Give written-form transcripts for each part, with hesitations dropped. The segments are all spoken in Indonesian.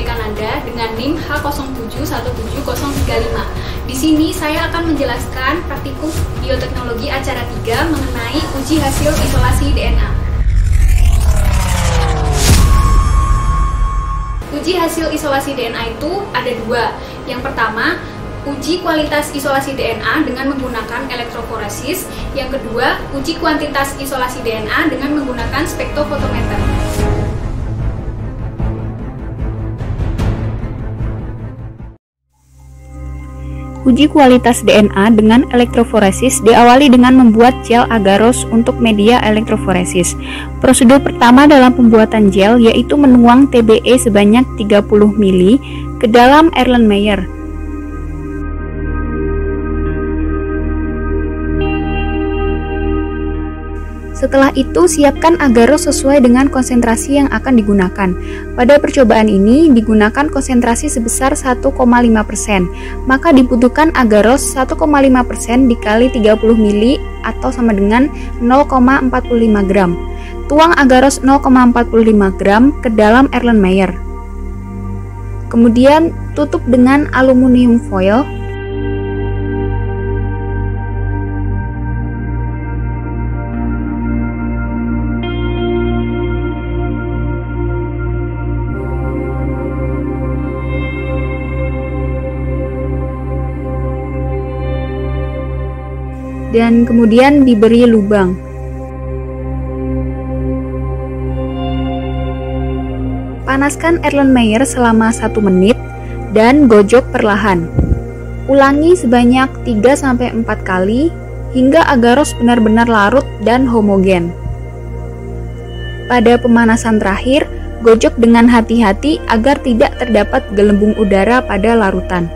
Kanada dengan NIM H071735. Di sini saya akan menjelaskan praktikum bioteknologi acara 3 mengenai uji hasil isolasi DNA. Uji hasil isolasi DNA itu ada dua. Yang pertama, uji kualitas isolasi DNA dengan menggunakan elektroforesis. Yang kedua, uji kuantitas isolasi DNA dengan menggunakan spektrofotometer. Uji kualitas DNA dengan elektroforesis diawali dengan membuat gel agarose untuk media elektroforesis. Prosedur pertama dalam pembuatan gel yaitu menuang TBE sebanyak 30 ml ke dalam Erlenmeyer. Setelah itu, siapkan agarose sesuai dengan konsentrasi yang akan digunakan. Pada percobaan ini, digunakan konsentrasi sebesar 1,5%, maka dibutuhkan agarose 1,5% dikali 30 ml atau sama dengan 0,45 gram. Tuang agarose 0,45 gram ke dalam Erlenmeyer. Kemudian, tutup dengan aluminium foil. Dan kemudian diberi lubang. Panaskan Erlenmeyer selama 1 menit dan gojok perlahan. Ulangi sebanyak 3-4 kali hingga agarose benar-benar larut dan homogen. Pada pemanasan terakhir, gojok dengan hati-hati agar tidak terdapat gelembung udara pada larutan.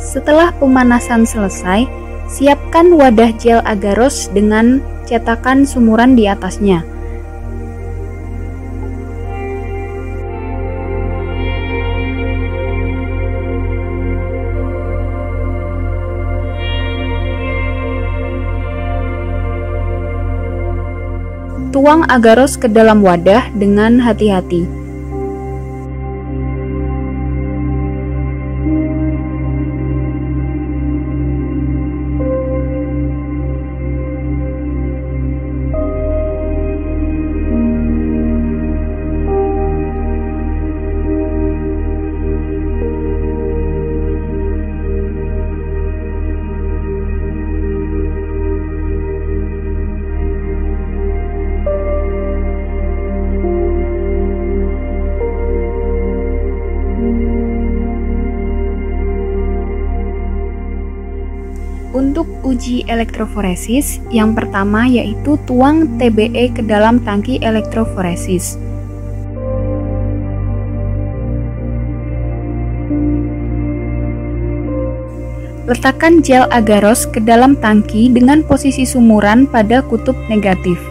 Setelah pemanasan selesai, siapkan wadah gel agarose dengan cetakan sumuran di atasnya. Tuang agarose ke dalam wadah dengan hati-hati. Untuk uji elektroforesis, yang pertama yaitu tuang TBE ke dalam tangki elektroforesis. Letakkan gel agarose ke dalam tangki dengan posisi sumuran pada kutub negatif.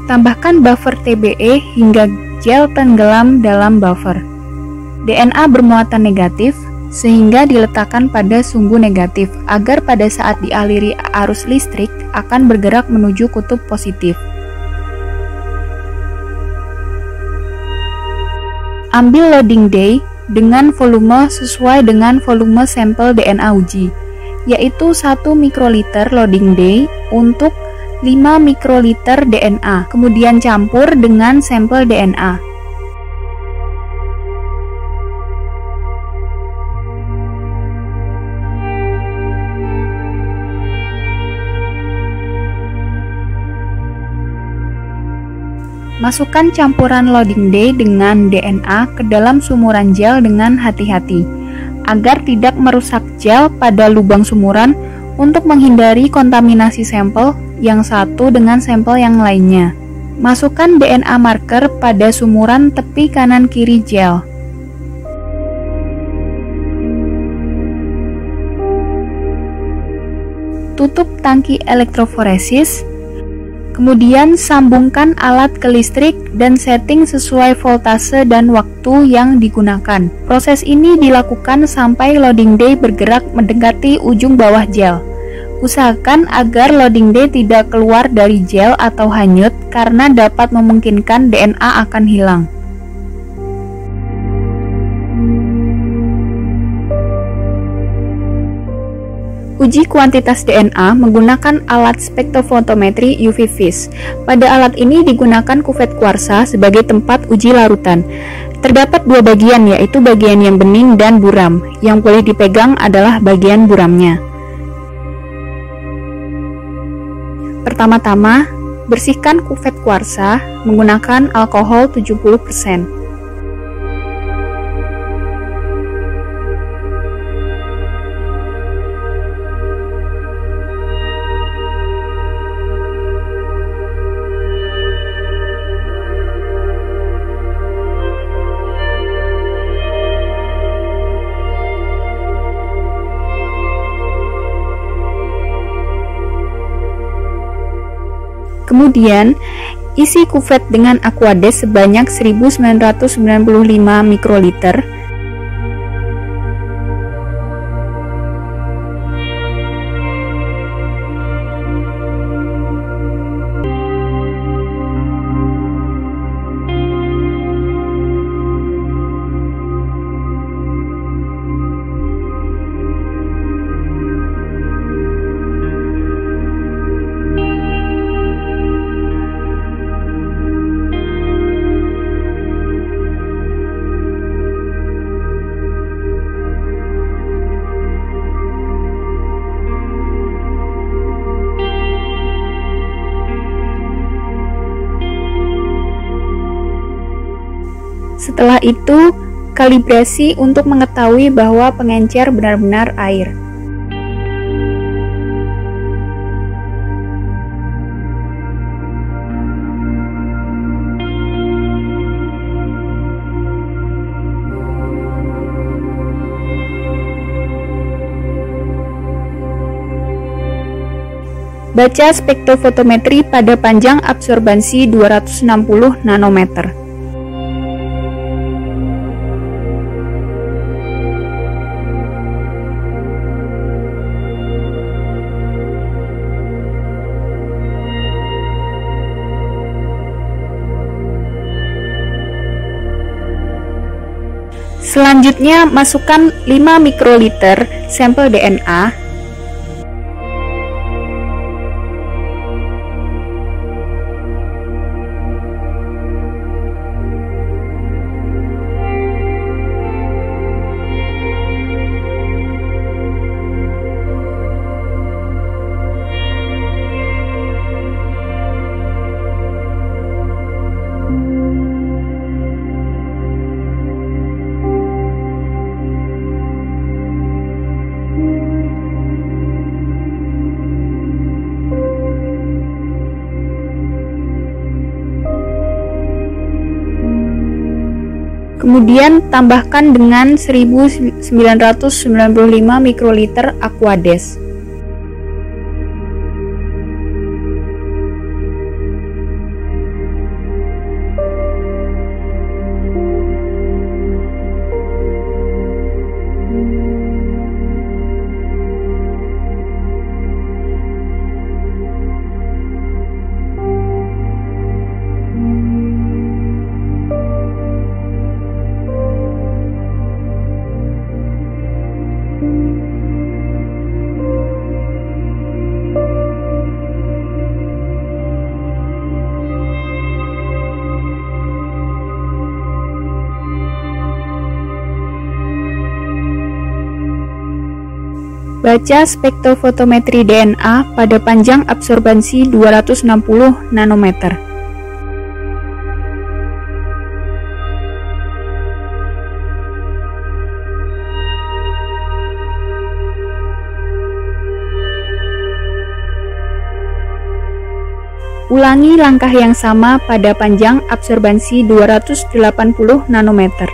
Tambahkan buffer TBE hingga gel tenggelam dalam buffer. DNA bermuatan negatif, sehingga diletakkan pada sumbu negatif agar pada saat dialiri arus listrik akan bergerak menuju kutub positif. Ambil loading day dengan volume sesuai dengan volume sampel DNA uji, yaitu 1 mikroliter loading day untuk 5 mikroliter DNA, kemudian campur dengan sampel DNA. Masukkan campuran loading day dengan DNA ke dalam sumuran gel dengan hati-hati, agar tidak merusak gel pada lubang sumuran untuk menghindari kontaminasi sampel yang satu dengan sampel yang lainnya. Masukkan DNA marker pada sumuran tepi kanan kiri gel. Tutup tangki elektroforesis. Kemudian sambungkan alat ke listrik dan setting sesuai voltase dan waktu yang digunakan. Proses ini dilakukan sampai loading day bergerak mendekati ujung bawah gel. Usahakan agar loading day tidak keluar dari gel atau hanyut karena dapat memungkinkan DNA akan hilang. Uji kuantitas DNA menggunakan alat spektrofotometri UV vis. Pada alat ini digunakan kuvet kuarsa sebagai tempat uji larutan. Terdapat dua bagian, yaitu bagian yang bening dan buram. Yang boleh dipegang adalah bagian buramnya. Pertama-tama, bersihkan kuvet kuarsa menggunakan alkohol 70%. Kemudian, isi kuvet dengan Aquades sebanyak 1995 mikroliter. Setelah itu, kalibrasi untuk mengetahui bahwa pengencer benar-benar air. Baca spektrofotometri pada panjang absorbansi 260 nanometer. Selanjutnya, masukkan 5 mikroliter sampel DNA. Kemudian tambahkan dengan 1995 mikroliter Aquades. Baca spektrofotometri DNA pada panjang absorbansi 260 nanometer. Ulangi langkah yang sama pada panjang absorbansi 280 nanometer.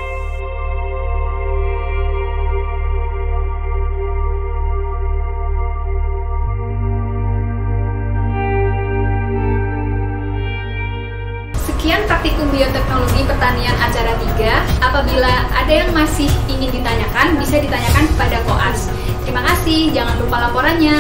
Sekian praktikum bioteknologi pertanian acara 3. Apabila ada yang masih ingin ditanyakan, bisa ditanyakan kepada Koas. Terima kasih, jangan lupa laporannya.